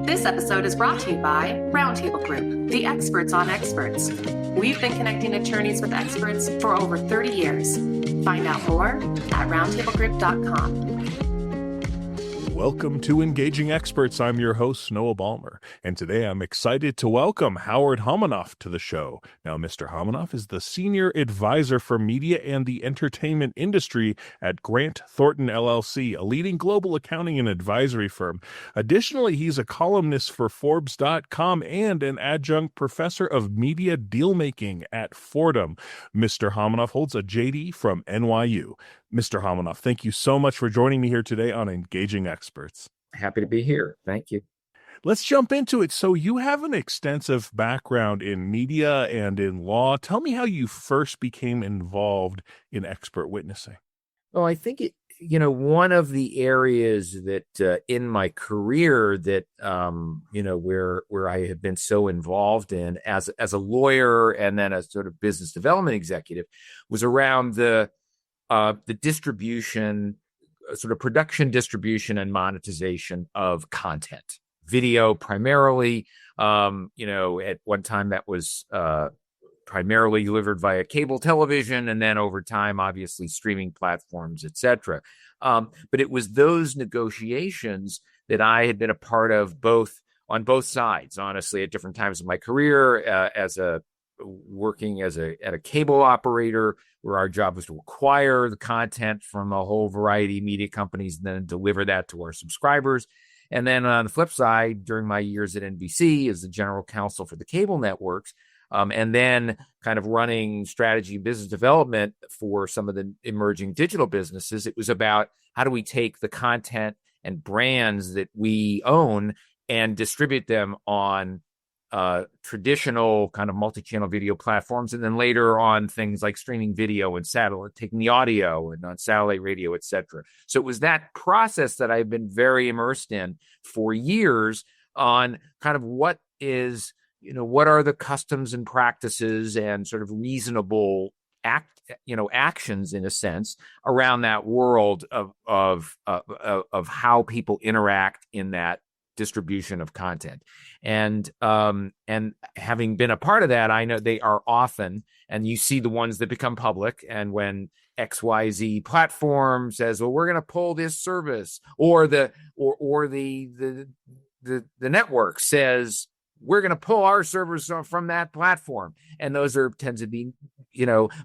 This episode is brought to you by Roundtable Group, the experts on experts. We've been connecting attorneys with experts for over 30 years. Find out more at roundtablegroup.com. Welcome to Engaging Experts. I'm your host, Noah Ballmer, and today I'm excited to welcome Howard Homonoff to the show. Now, Mr. Homonoff is the Senior Advisor for Media and the Entertainment Industry at Grant Thornton LLC, a leading global accounting and advisory firm. Additionally, he's a columnist for Forbes.com and an adjunct professor of media dealmaking at Fordham. Mr. Homonoff holds a JD from NYU. Mr. Homonoff, thank you so much for joining me here today on Engaging Experts. Happy to be here. Thank you. Let's jump into it. So you have an extensive background in media and in law. Tell me how you first became involved in expert witnessing. Well, I think one of the areas that in my career that where I have been so involved in as a lawyer and then as sort of business development executive was around the distribution, sort of production, distribution, and monetization of content, video primarily. At one time that was primarily delivered via cable television, and then over time, obviously, streaming platforms, etc. But it was those negotiations that I had been a part of on both sides, honestly, at different times of my career, working at a cable operator, where our job was to acquire the content from a whole variety of media companies and then deliver that to our subscribers. And then on the flip side, during my years at NBC as the general counsel for the cable networks, and then kind of running strategy and business development for some of the emerging digital businesses, it was about how do we take the content and brands that we own and distribute them on traditional kind of multi-channel video platforms, and then later on things like streaming video and satellite, taking the audio and on satellite radio, etc. So it was that process that I've been very immersed in for years on kind of what are the customs and practices and sort of reasonable actions in a sense around that world of how people interact in that distribution of content. And having been a part of that, I know they are often, and you see the ones that become public, and when XYZ platform says, well, we're going to pull this service, or the network says we're going to pull our servers from that platform, and those tend to be,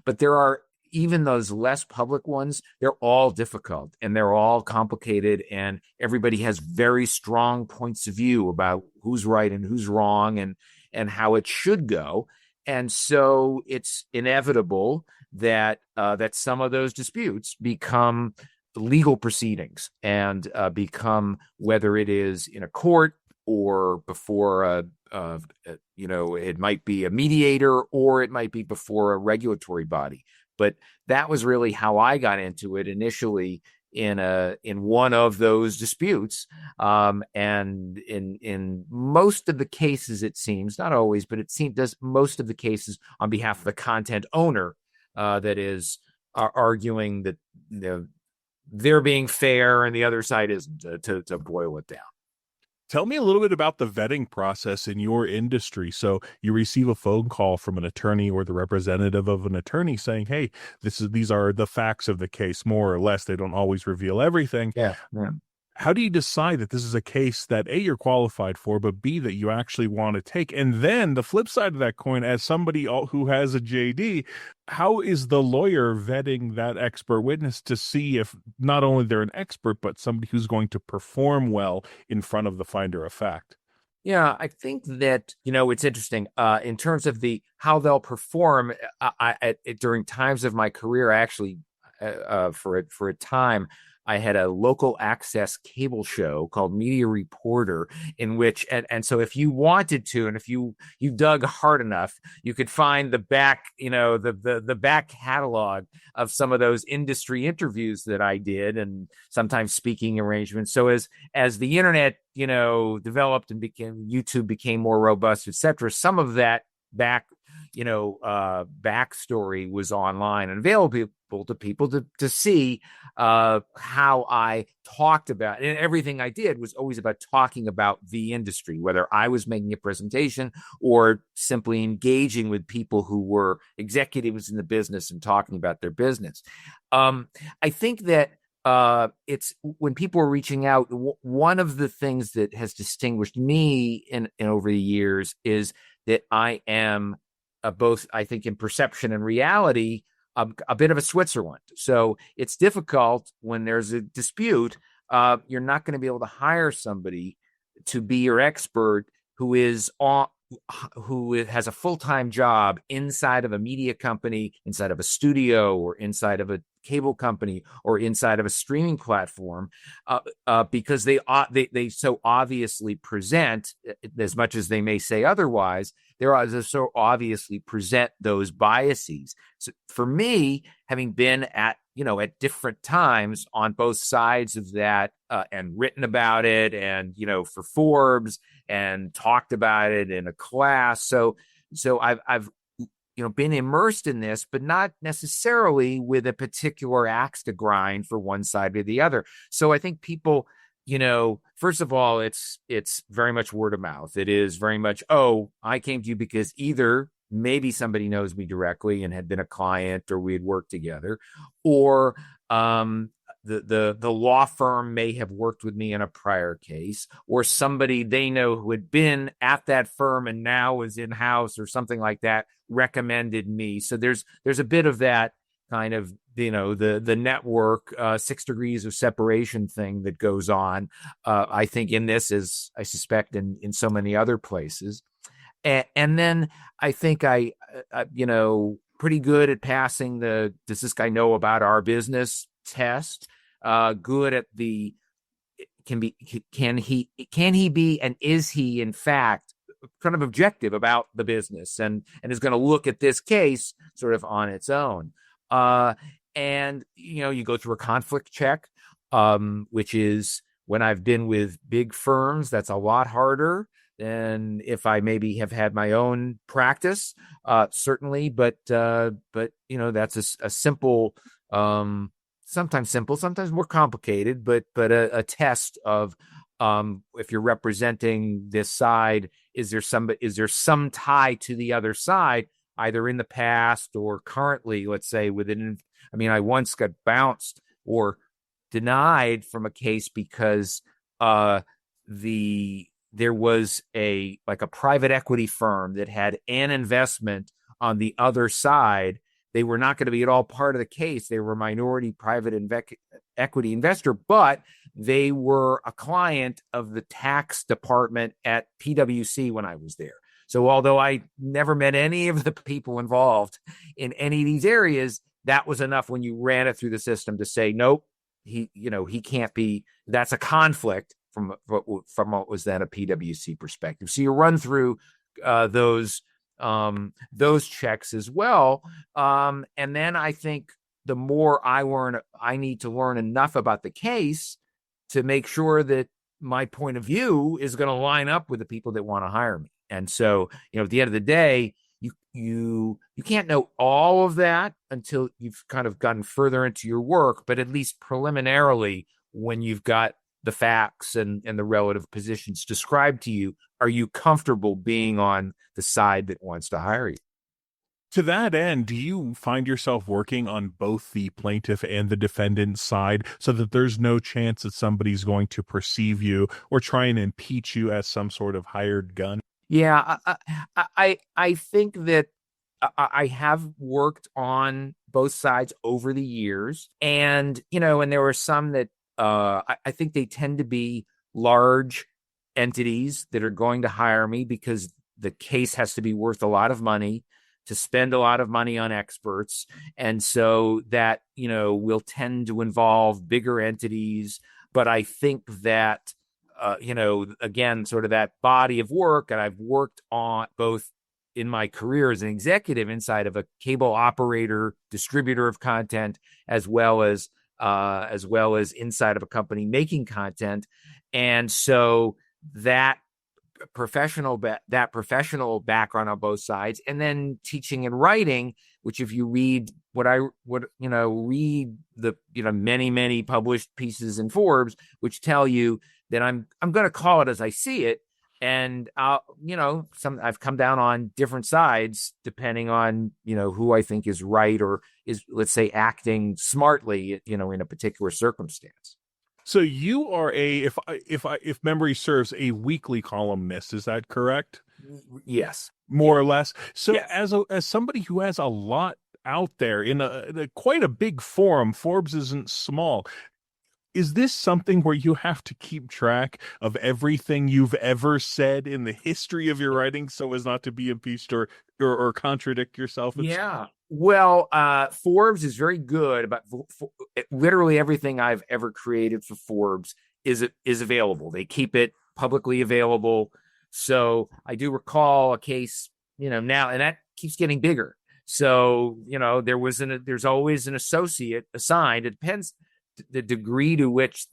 but there are even those less public ones, they're all difficult and they're all complicated, and everybody has very strong points of view about who's right and who's wrong and how it should go. And so it's inevitable that some of those disputes become legal proceedings and become, whether it is in a court or before it might be a mediator, or it might be before a regulatory body. But that was really how I got into it initially in one of those disputes. And in most of the cases, it seems, not always, but does most of the cases on behalf of the content owner that is arguing that they're being fair and the other side isn't, to boil it down. Tell me a little bit about the vetting process in your industry. So you receive a phone call from an attorney or the representative of an attorney saying, hey, these are the facts of the case, more or less. They don't always reveal everything. Yeah. How do you decide that this is a case that A, you're qualified for, but B, that you actually want to take? And then the flip side of that coin, as somebody who has a JD, how is the lawyer vetting that expert witness to see if not only they're an expert, but somebody who's going to perform well in front of the finder of fact? Yeah, I think that, it's interesting in terms of how they'll perform. During times of my career, actually, for a time, I had a local access cable show called Media Reporter, in which, and so if you wanted to, and if you dug hard enough, you could find the back, the back catalog of some of those industry interviews that I did, and sometimes speaking arrangements. So as the internet, developed and YouTube became more robust, etc., some of that back backstory was online and available to people to see how I talked about it. And everything I did was always about talking about the industry, whether I was making a presentation or simply engaging with people who were executives in the business and talking about their business. I think that it's when people are reaching out, one of the things that has distinguished me in over the years is that I am both, I think, in perception and reality, a bit of a Switzerland. So it's difficult when there's a dispute. You're not going to be able to hire somebody to be your expert who has a full-time job inside of a media company, inside of a studio, or inside of a cable company, or inside of a streaming platform, because they so obviously present, as much as they may say otherwise, they so obviously present those biases. So for me, having been at different times on both sides of that, and written about it, and for Forbes, and talked about it in a class, so I've been immersed in this, but not necessarily with a particular axe to grind for one side or the other. So I think people, first of all, it's very much word of mouth. It is very much, oh, I came to you because either maybe somebody knows me directly and had been a client, or we had worked together, or the law firm may have worked with me in a prior case, or somebody they know who had been at that firm and now is in-house or something like that recommended me. So there's a bit of that kind of, the network, 6 degrees of separation thing that goes on. I think in this, as I suspect in so many other places. And then I think I pretty good at passing the, does this guy know about our business test? Good at the, can he be, and is he in fact kind of objective about the business, and is going to look at this case sort of on its own. And you go through a conflict check, which is, when I've been with big firms, that's a lot harder than if I maybe have had my own practice, certainly. But that's a simple, sometimes simple, sometimes more complicated, but a test of, if you're representing this side, is there some tie to the other side, either in the past or currently, let's say I once got bounced or denied from a case because there was a private equity firm that had an investment on the other side. They were not going to be at all part of the case. They were a minority private equity investor, but they were a client of the tax department at PwC when I was there. So although I never met any of the people involved in any of these areas, that was enough when you ran it through the system to say, nope, he can't be, that's a conflict from what was then a PwC perspective. So you run through those checks as well. And then I think the more I learn, I need to learn enough about the case to make sure that my point of view is going to line up with the people that want to hire me. And so, at the end of the day, you can't know all of that until you've kind of gotten further into your work, but at least preliminarily, when you've got the facts and the relative positions described to you, are you comfortable being on the side that wants to hire you? To that end, do you find yourself working on both the plaintiff and the defendant side so that there's no chance that somebody's going to perceive you or try and impeach you as some sort of hired gun? Yeah, I think that I have worked on both sides over the years, and there were some that I think they tend to be large entities that are going to hire me because the case has to be worth a lot of money to spend a lot of money on experts. And so that, will tend to involve bigger entities. But I think that, again, sort of that body of work, and I've worked on both in my career as an executive inside of a cable operator, distributor of content, as well as inside of a company making content. And so that that professional background on both sides, and then teaching and writing, which if you read read the many published pieces in Forbes, which tell you that I'm going to call it as I see it, and I've come down on different sides depending on who I think is right or is, let's say, acting smartly in a particular circumstance. So you are if memory serves, a weekly columnist. Is that correct? Yes, more or less. So yes. as somebody who has a lot out there in quite a big forum, Forbes isn't small. Is this something where you have to keep track of everything you've ever said in the history of your writing so as not to be impeached or contradict yourself? Yeah. Well, Forbes is very good about literally everything I've ever created for Forbes is available. They keep it publicly available. So I do recall a case, now, and that keeps getting bigger. So, there's always an associate assigned. It depends the degree to which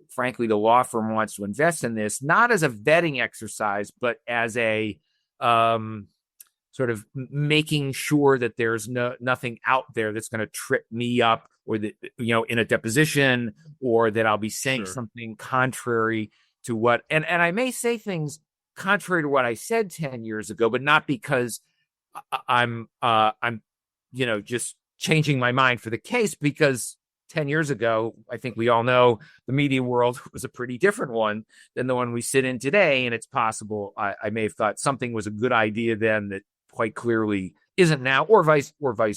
frankly, the law firm wants to invest in this, not as a vetting exercise, but as a sort of making sure that there's nothing out there that's going to trip me up, or that, in a deposition, or that I'll be saying something contrary to what, and I may say things contrary to what I said 10 years ago, but not because I'm just changing my mind for the case, because 10 years ago, I think we all know the media world was a pretty different one than the one we sit in today. And it's possible I may have thought something was a good idea then that quite clearly isn't now, or vice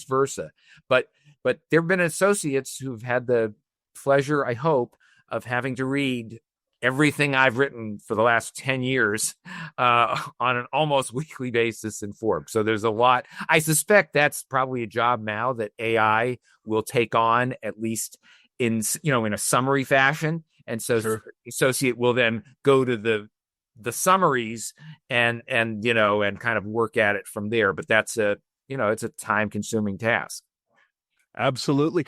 versa. But there have been associates who've had the pleasure, I hope, of having to read everything I've written for the last 10 years on an almost weekly basis in Forbes. So there's a lot. I suspect that's probably a job now that AI will take on, at least in a summary fashion. And so the associate will then go to the summaries and kind of work at it from there. But that's it's a time consuming task. Absolutely.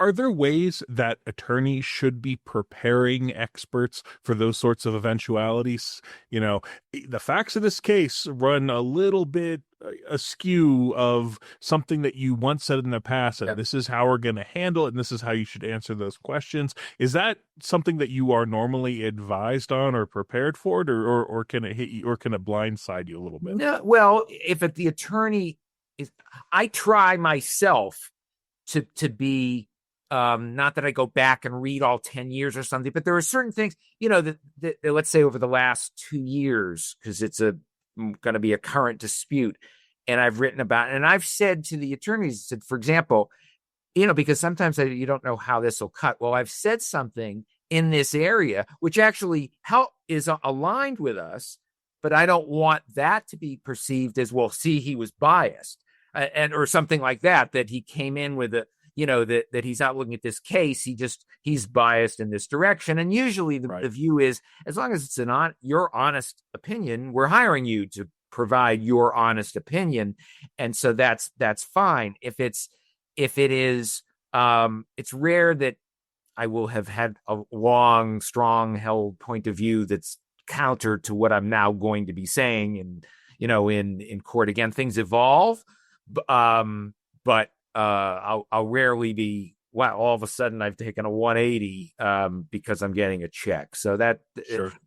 Are there ways that attorneys should be preparing experts for those sorts of eventualities? The facts of this case run a little bit askew of something that you once said in the past, and this is how we're going to handle it, and this is how you should answer those questions. Is that something that you are normally advised on or prepared for it, or can it hit you, or can it blindside you a little bit? No, well, if the attorney is, I try myself to be, not that I go back and read all 10 years or something, but there are certain things, that let's say over the last 2 years, because it's going to be a current dispute, and I've written about it, and I've said to the attorneys, for example, because sometimes you don't know how this will cut. Well, I've said something in this area, which actually is aligned with us, but I don't want that to be perceived as, well, see, he was biased. Or something like that he came in with that he's not looking at this case. He's biased in this direction. And usually the view is, as long as it's your honest opinion, we're hiring you to provide your honest opinion. And so that's fine. If it is, it's rare that I will have had a long, strong held point of view that's counter to what I'm now going to be saying. And, in court, again, things evolve. But I'll rarely be, wow, all of a sudden I've taken a 180 because I'm getting a check. So that,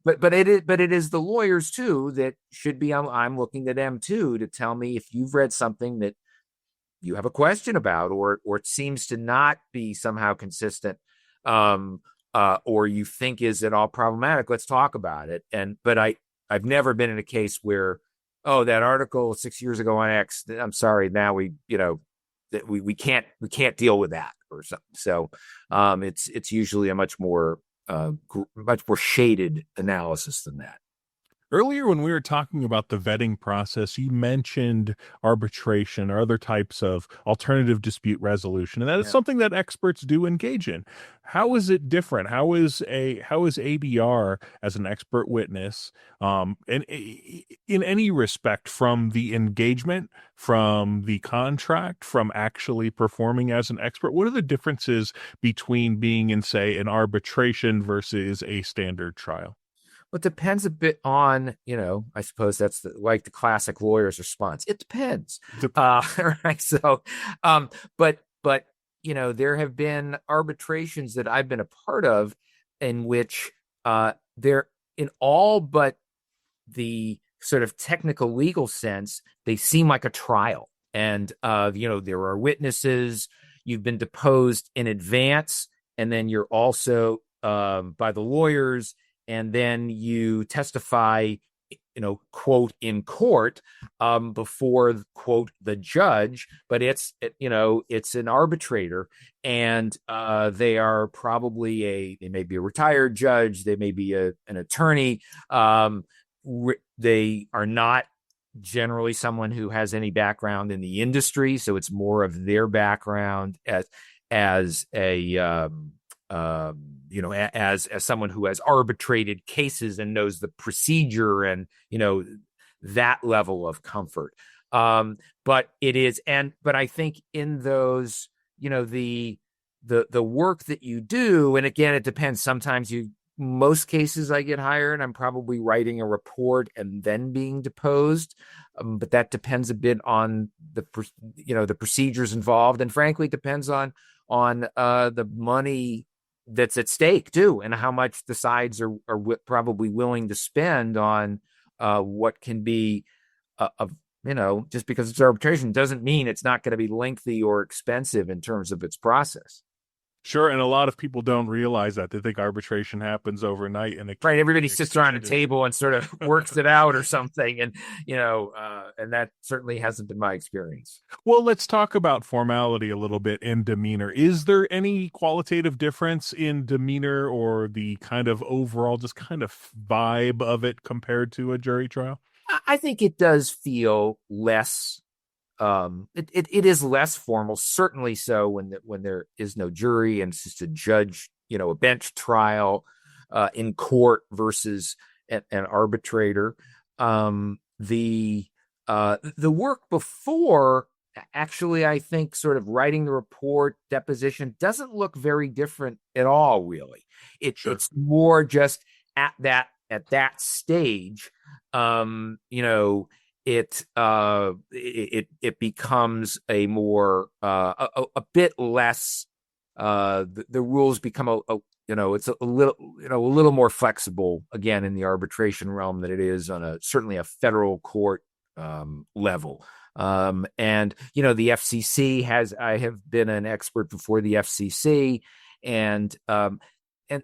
but it is the lawyers too that should be. I'm looking to them too to tell me if you've read something that you have a question about, or it seems to not be somehow consistent, or you think is at all problematic. Let's talk about it. But I've never been in a case where, oh, that article 6 years ago on X, I'm sorry, now we can't deal with that or something. So it's usually a much more shaded analysis than that. Earlier, when we were talking about the vetting process, you mentioned arbitration or other types of alternative dispute resolution, and that is something that experts do engage in. How is it different? How is ADR as an expert witness, and in any respect, from the engagement, from the contract, from actually performing as an expert? What are the differences between being in, say, an arbitration versus a standard trial? It depends a bit on, I suppose that's like the classic lawyer's response. It depends. Right. So, but there have been arbitrations that I've been a part of in which they're in all but the sort of technical legal sense, they seem like a trial. And, there are witnesses, you've been deposed in advance, and then you're also by the lawyers, and then you testify, quote, in court before, quote, the judge, but it's an arbitrator, and they are probably they may be a retired judge, they may be an attorney, they are not generally someone who has any background in the industry, so it's more of their background as someone who has arbitrated cases and knows the procedure and that level of comfort. But I think in those, the work that you do, and again, it depends. Sometimes most cases I get hired, I'm probably writing a report and then being deposed. But that depends a bit on the procedures involved, and frankly, depends on the money that's at stake too, and how much the sides are probably willing to spend on what can be just because it's arbitration doesn't mean it's not going to be lengthy or expensive in terms of its process. Sure, and a lot of people don't realize that. They think arbitration happens overnight, and everybody sits around a table and sort of works it out or something, and and that certainly hasn't been my experience. Well, let's talk about formality a little bit and demeanor. Is there any qualitative difference in demeanor or the kind of overall just kind of vibe of it compared to a jury trial? I think it does feel less. It is less formal, certainly so when there is no jury and it's just a judge, a bench trial in court versus an arbitrator. The work before, actually, I think sort of writing the report, deposition, doesn't look very different at all, really. It's more just at that stage, it becomes a more a bit less. The rules become it's a little more flexible again in the arbitration realm than it is on certainly a federal court level. And the FCC I have been an expert before the FCC, and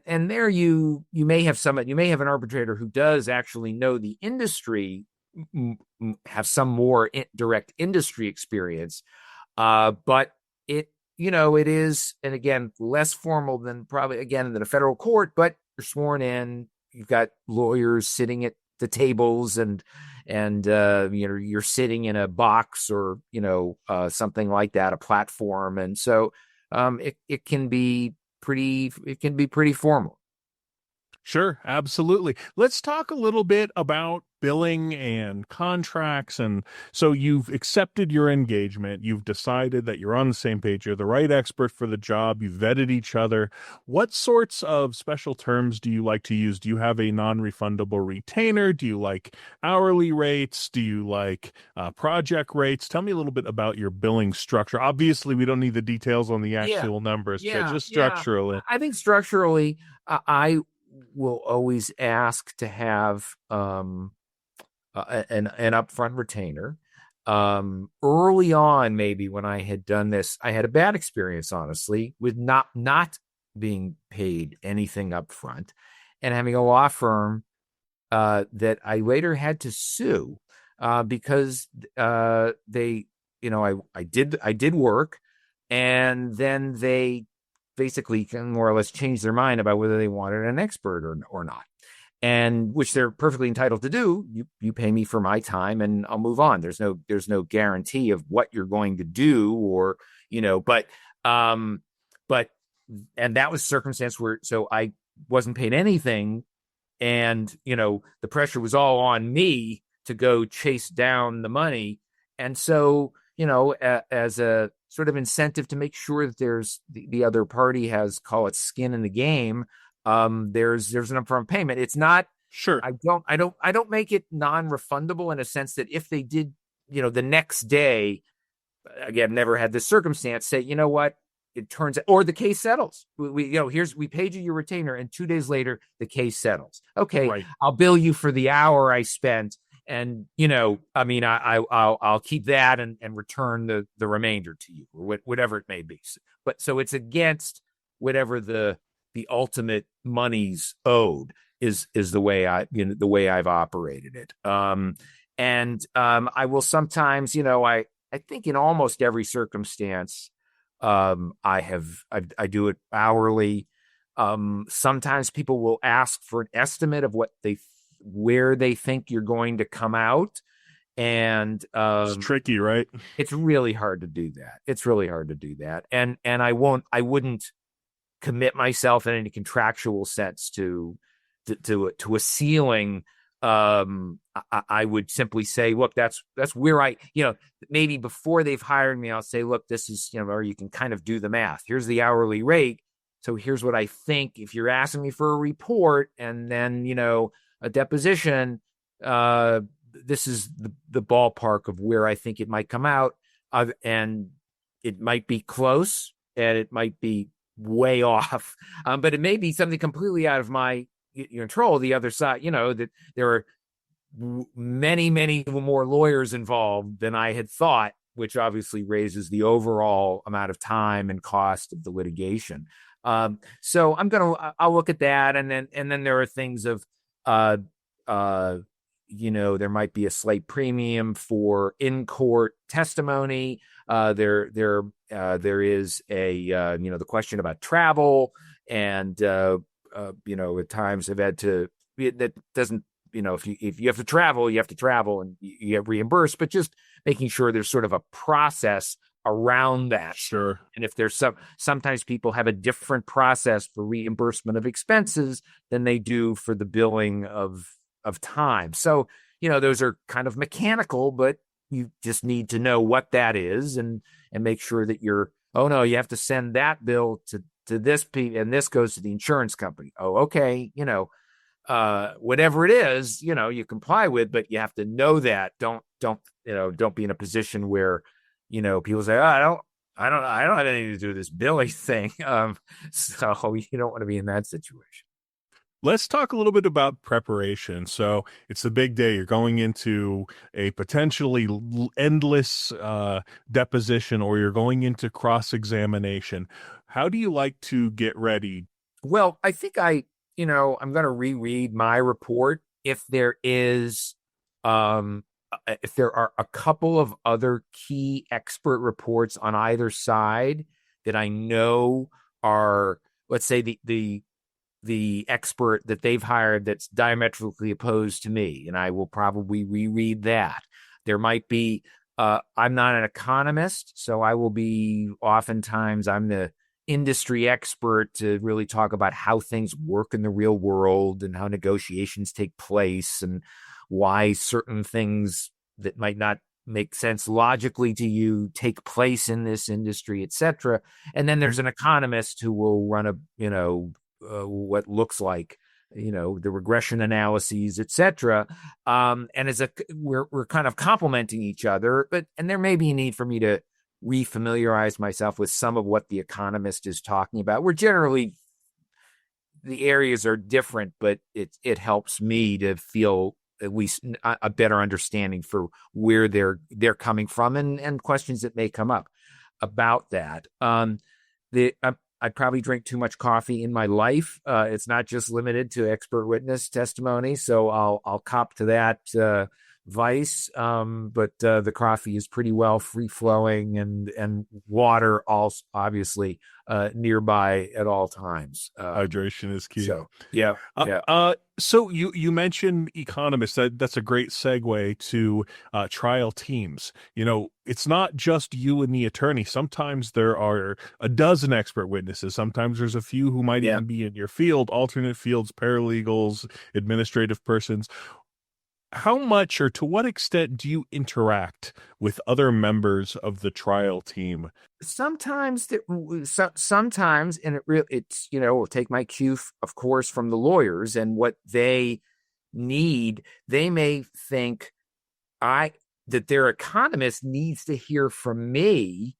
there you may have an arbitrator who does actually know the industry, have some more direct industry experience, but it is, and again, less formal than probably than a federal court, but you're sworn in, you've got lawyers sitting at the tables, and you're sitting in a box or something like that, a platform, and so it can be pretty formal. Sure, absolutely. Let's talk a little bit about billing and contracts. And so you've accepted your engagement. You've decided that you're on the same page. You're the right expert for the job. You've vetted each other. What sorts of special terms do you like to use? Do you have a non-refundable retainer? Do you like hourly rates? Do you like project rates? Tell me a little bit about your billing structure. Obviously, we don't need the details on the actual numbers, but just structurally. I think structurally, I will always ask to have an upfront retainer. Early on, maybe when I had done this, I had a bad experience, honestly, with not being paid anything upfront, and having a law firm that I later had to sue because they, I did work, and then they basically can more or less change their mind about whether they wanted an expert or not, and which they're perfectly entitled to do. You pay me for my time and I'll move on. There's no guarantee of what you're going to do, or but and that was a circumstance where, so I wasn't paid anything, and the pressure was all on me to go chase down the money, and so as a sort of incentive to make sure that there's the other party has, call it, skin in the game, there's an upfront payment. It's not Sure. I don't make it non-refundable in a sense that if they did, the next day, again, never had this circumstance, say, you know what, it turns out, or the case settles. We paid you your retainer, and 2 days later, the case settles. Okay, Right. I'll bill you for the hour I spent, and I'll keep that and return the remainder to you, or whatever it may be. But so it's against whatever the ultimate monies owed is the way I've operated it. I will sometimes, I think in almost every circumstance, I do it hourly. Sometimes people will ask for an estimate of where they think you're going to come out. And It's tricky, right? it's really hard to do that. And I wouldn't commit myself in any contractual sense to a ceiling. I would simply say, look, that's where maybe before they've hired me, I'll say, look, this is, or you can kind of do the math. Here's the hourly rate. So here's what I think if you're asking me for a report and then, a deposition, this is the ballpark of where I think it might come out. And it might be close and it might be way off. But it may be something completely out of my control. The other side, that there are many, many more lawyers involved than I had thought, which obviously raises the overall amount of time and cost of the litigation. So I'll look at that. And then there are things of, there might be a slight premium for in-court testimony. There is the question about travel, and at times I've had to. That doesn't, if you have to travel, you have to travel, and you get reimbursed. But just making sure there's sort of a process around that. Sure. And if there's sometimes people have a different process for reimbursement of expenses than they do for the billing of time. So, those are kind of mechanical, but you just need to know what that is and make sure that you have to send that bill to this and this goes to the insurance company. Oh, okay. Whatever it is, you comply with, but you have to know that. Don't be in a position where, people say, oh, I don't have anything to do with this billing thing. So you don't want to be in that situation. Let's talk a little bit about preparation. So it's the big day. You're going into a potentially endless deposition, or you're going into cross-examination. How do you like to get ready? Well, I think I'm going to reread my report if there are a couple of other key expert reports on either side that I know are, let's say, the expert that they've hired that's diametrically opposed to me, and I will probably reread that. There might be, I'm not an economist, so I will be, oftentimes I'm the industry expert to really talk about how things work in the real world and how negotiations take place and why certain things that might not make sense logically to you take place in this industry, etc. And then there's an economist who will run what looks like, the regression analyses, etc. And we're kind of complementing each other, and there may be a need for me to refamiliarize myself with some of what the economist is talking about. We're generally, the areas are different, but it helps me to feel at least a better understanding for where they're coming from and questions that may come up about that. I probably drink too much coffee in my life. It's not just limited to expert witness testimony, so I'll cop to that vice. But the coffee is pretty well free flowing, and water also obviously nearby at all times. Hydration is key. So yeah. So you mentioned economists. That's a great segue to trial teams. It's not just you and the attorney. Sometimes there are a dozen expert witnesses. Sometimes there's a few who might even be in your field, alternate fields, paralegals, administrative persons. How much or to what extent do you interact with other members of the trial team? Sometimes, and we'll take my cue, of course, from the lawyers and what they need, they may think that their economist needs to hear from me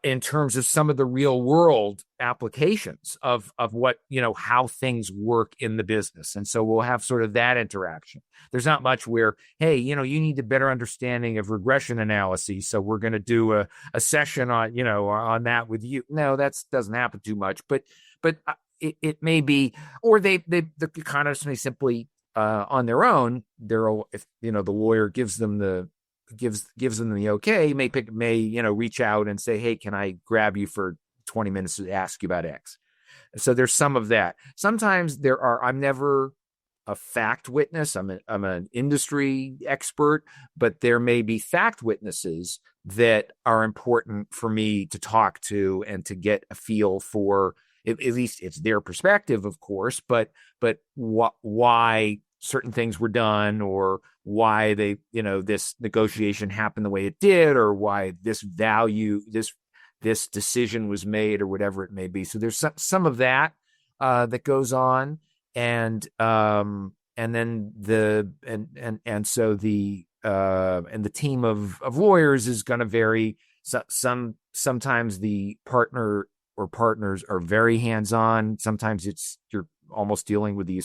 in terms of some of the real world applications of what, how things work in the business. And so we'll have sort of that interaction. There's not much where, hey, you need a better understanding of regression analyses, so we're going to do a session on, on that with you. No, that doesn't happen too much, but it may be, or the economists may simply on their own, if the lawyer gives them the okay, may reach out and say, hey, can I grab you for 20 minutes to ask you about X? So there's some of that. Sometimes I'm never a fact witness. I'm an industry expert, but there may be fact witnesses that are important for me to talk to and to get a feel for. At least it's their perspective, of course, but why certain things were done, or why they, this negotiation happened the way it did, or why this decision was made, or whatever it may be. So there's some of that that goes on, and then so the team of lawyers is going to vary. Sometimes the partner or partners are very hands-on. Sometimes you're almost dealing with the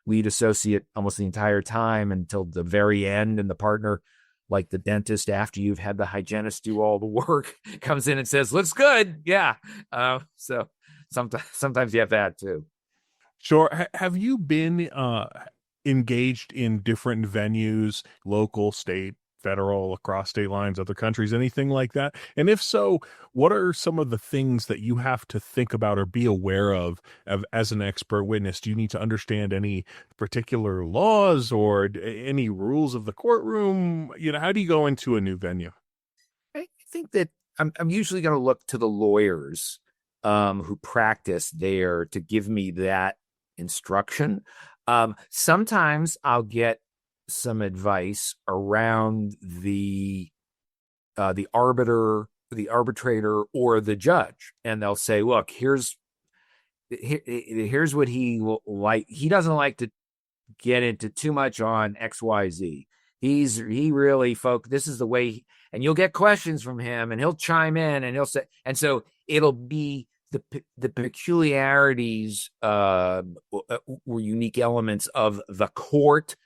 lead associate almost the entire time until the very end, and the partner, like the dentist, after you've had the hygienist do all the work, comes in and says, looks good. Yeah. So sometimes you have that too. Sure. Have you been engaged in different venues, local, state, federal, across state lines, other countries, anything like that? And if so, what are some of the things that you have to think about or be aware of as an expert witness? Do you need to understand any particular laws or any rules of the courtroom? How do you go into a new venue? I think that I'm usually going to look to the lawyers who practice there to give me that instruction. Sometimes I'll get some advice around the arbitrator or the judge, and they'll say, look, here's what he will like. He doesn't like to get into too much on XYZ. He really this is the way, and you'll get questions from him, and he'll chime in, and he'll say, and so it'll be the peculiarities or unique elements of the court,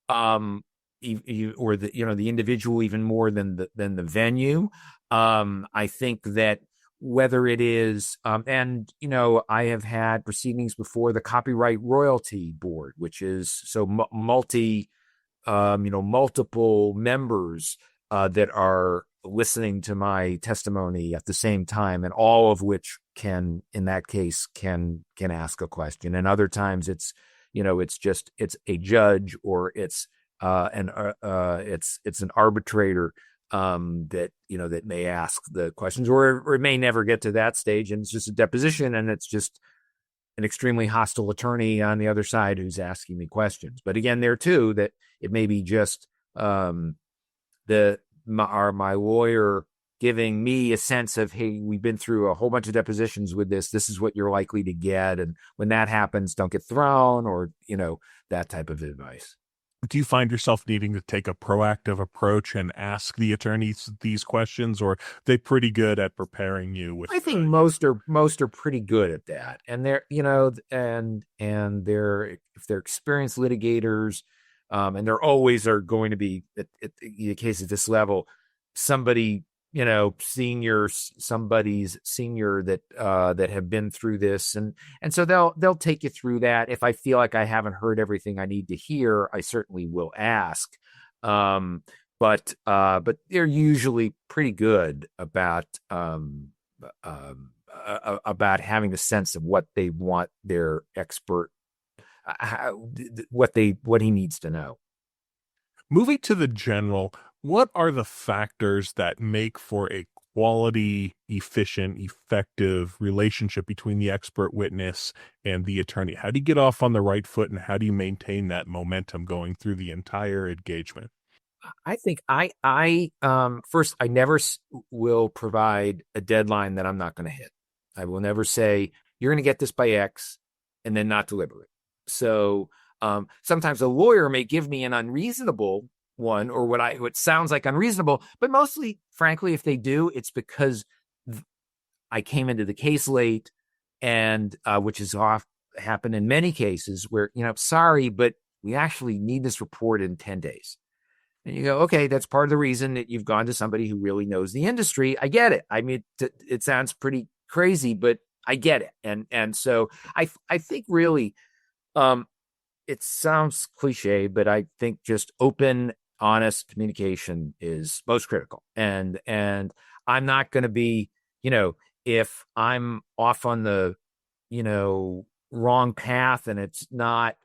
or the individual, even more than the venue. I think that whether it is, and I have had proceedings before the Copyright Royalty Board, which is so multiple members that are listening to my testimony at the same time, and all of which can, in that case, can ask a question. And other times it's a judge, or it's an arbitrator that may ask the questions, or it may never get to that stage, and it's just a deposition, and it's just an extremely hostile attorney on the other side who's asking me questions. But again, there too, that it may be just my lawyer giving me a sense of, hey, we've been through a whole bunch of depositions with this. This is what you're likely to get, and when that happens, don't get thrown, or that type of advice. Do you find yourself needing to take a proactive approach and ask the attorneys these questions, or are they pretty good at preparing you with? I think most are pretty good at that, and they're and they're, if they're experienced litigators, and there always are going to be, in the case at this level, somebody's senior that have been through this, and so they'll take you through that. If I feel like I haven't heard everything I need to hear, I certainly will ask. But they're usually pretty good about having the sense of what they want their expert, what he needs to know. Moving to the general, what are the factors that make for a quality, efficient, effective relationship between the expert witness and the attorney? How do you get off on the right foot, and how do you maintain that momentum going through the entire engagement? I think first, I never will provide a deadline that I'm not going to hit. I will never say, you're going to get this by X, and then not deliver it. So Sometimes a lawyer may give me an unreasonable one, or what sounds like unreasonable, but mostly, frankly, if they do, it's because I came into the case late, and which is happened in many cases where, sorry, but we actually need this report in 10 days. And you go, okay, that's part of the reason that you've gone to somebody who really knows the industry. I get it. I mean, it sounds pretty crazy, but I get it. And so I think really, it sounds cliche, but I think just open, honest communication is most critical. And I'm not going to be, if I'm off on the, wrong path, and it's not,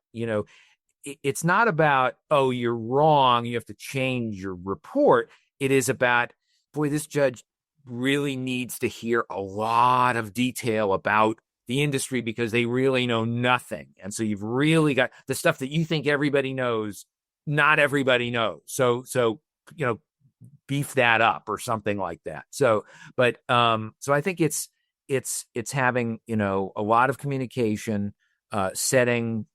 it's not about, oh, you're wrong, you have to change your report. It is about, boy, this judge really needs to hear a lot of detail about the industry because they really know nothing. And so you've really got the stuff that you think everybody knows, not everybody knows. So beef that up or something like that. So I think it's having, a lot of communication, setting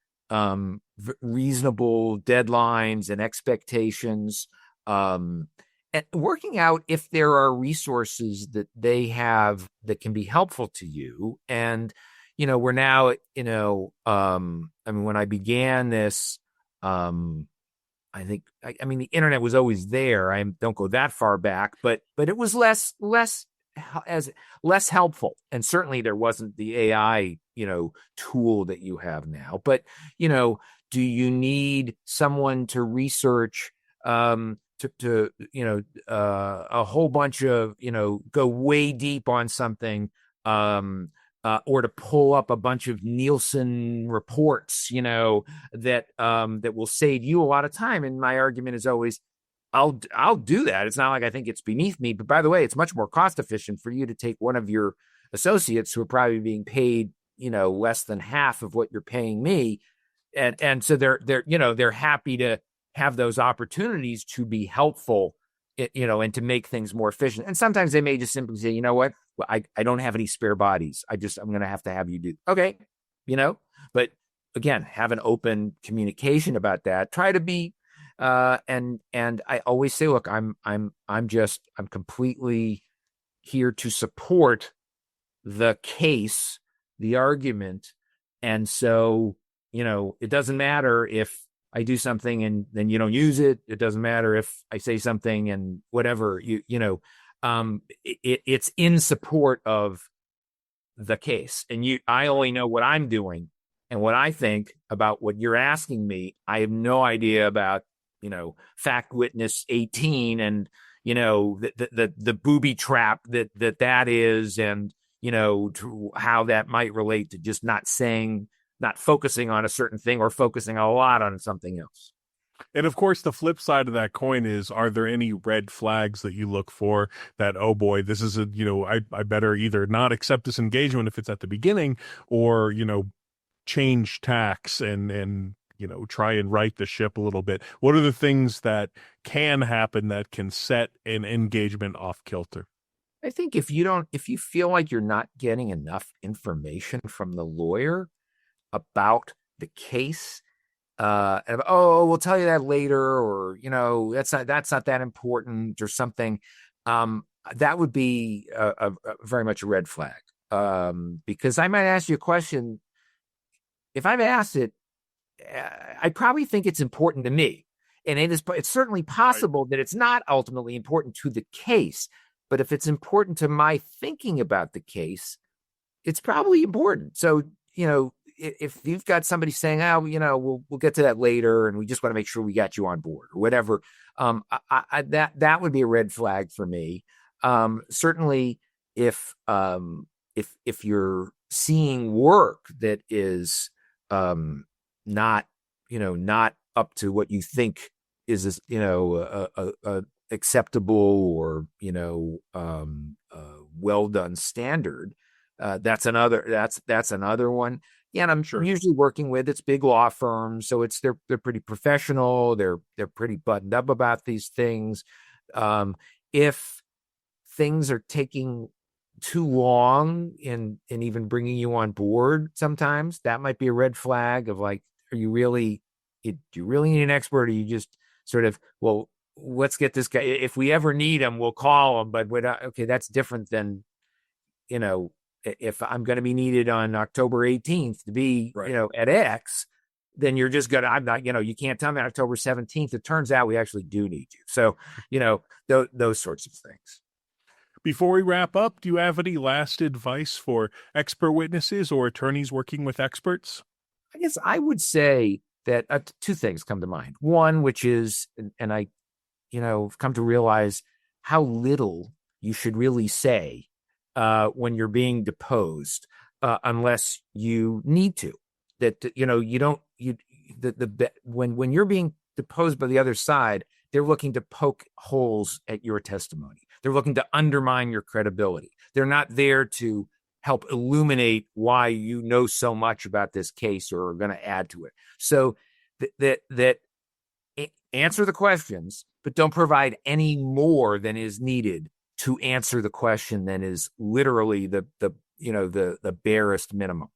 reasonable deadlines and expectations, and working out if there are resources that they have that can be helpful to you. And, we're now, when I began this, I think, the internet was always there. I don't go that far back, but it was less helpful. And certainly there wasn't the AI, tool that you have now. But, do you need someone to research, a whole bunch of, go way deep on something, or to pull up a bunch of Nielsen reports, that will save you a lot of time. And my argument is always, I'll do that. It's not like I think it's beneath me, but by the way, it's much more cost efficient for you to take one of your associates who are probably being paid, less than half of what you're paying me. And so they're happy to have those opportunities to be helpful, and to make things more efficient. And sometimes they may just simply say, you know what, I don't have any spare bodies. I'm going to have you do. Okay. But again, have an open communication about that. Try to be, and I always say, look, I'm completely here to support the case, the argument. And so, it doesn't matter if I do something and then you don't use it. It doesn't matter if I say something and whatever, it's in support of the case. And I only know what I'm doing and what I think about what you're asking me. I have no idea about, fact witness 18 and, the booby trap that is, and, to how that might relate to just not focusing on a certain thing or focusing a lot on something else. And of course, the flip side of that coin is, are there any red flags that you look for that, oh boy, this is I better either not accept this engagement if it's at the beginning, or, change tacks and try and right the ship a little bit. What are the things that can happen that can set an engagement off kilter? I think if you feel like you're not getting enough information from the lawyer about the case, we'll tell you that later, or that's not that important, or something, that would be a very much a red flag, because I might ask you a question. If I've asked it, I probably think it's important to me, and it's certainly possible that it's not ultimately important to the case, but if it's important to my thinking about the case, it's probably important. So if you've got somebody saying, we'll get to that later, and we just want to make sure we got you on board or whatever, that would be a red flag for me. Certainly if you're seeing work that is, not up to what you think is, a acceptable or, well done standard, that's another one. Yeah, and I'm usually working with, it's big law firms, so they're pretty professional. They're pretty buttoned up about these things. If things are taking too long in even bringing you on board, sometimes that might be a red flag of like, are you really do you really need an expert, or you just sort of, well, let's get this guy. If we ever need him, we'll call him. But okay, that's different than, if I'm going to be needed on October 18th to be, at X, then you're just going to, I'm not, you can't tell me on October 17th. It turns out we actually do need you. So, those sorts of things. Before we wrap up, do you have any last advice for expert witnesses or attorneys working with experts? I guess I would say that two things come to mind. One, which is, and I, come to realize how little you should really say when you're being deposed, unless you need to. That when you're being deposed by the other side, they're looking to poke holes at your testimony. They're looking to undermine your credibility. They're not there to help illuminate why you know so much about this case or are going to add to it. So that answer the questions, but don't provide any more than is needed to answer the question than is literally the barest minimum.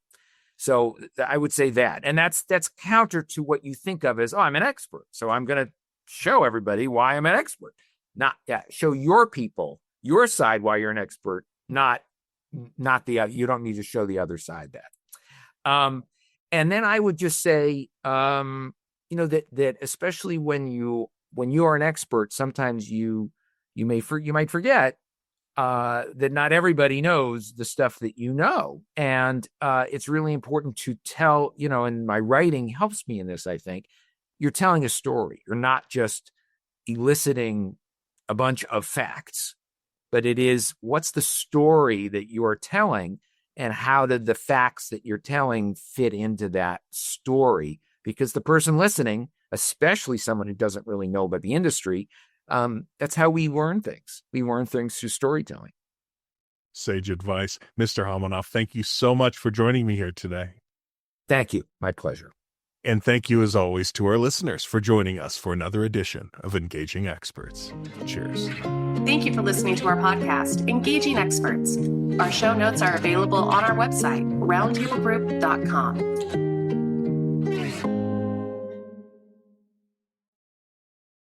So I would say that, and that's counter to what you think of as, I'm an expert, so I'm going to show everybody why I'm an expert. Show your people, your side, why you're an expert, not the other. You don't need to show the other side that. And then I would just say, that especially when you are an expert, sometimes you might forget that not everybody knows the stuff that you know. And it's really important to tell, and my writing helps me in this, I think. You're telling a story. You're not just eliciting a bunch of facts, but it is, what's the story that you are telling, and how did the facts that you're telling fit into that story? Because the person listening, especially someone who doesn't really know about the industry, that's how we learn things. We learn things through storytelling. Sage advice. Mr. Homonoff, thank you so much for joining me here today. Thank you. My pleasure. And thank you, as always, to our listeners for joining us for another edition of Engaging Experts. Cheers. Thank you for listening to our podcast, Engaging Experts. Our show notes are available on our website, roundtablegroup.com.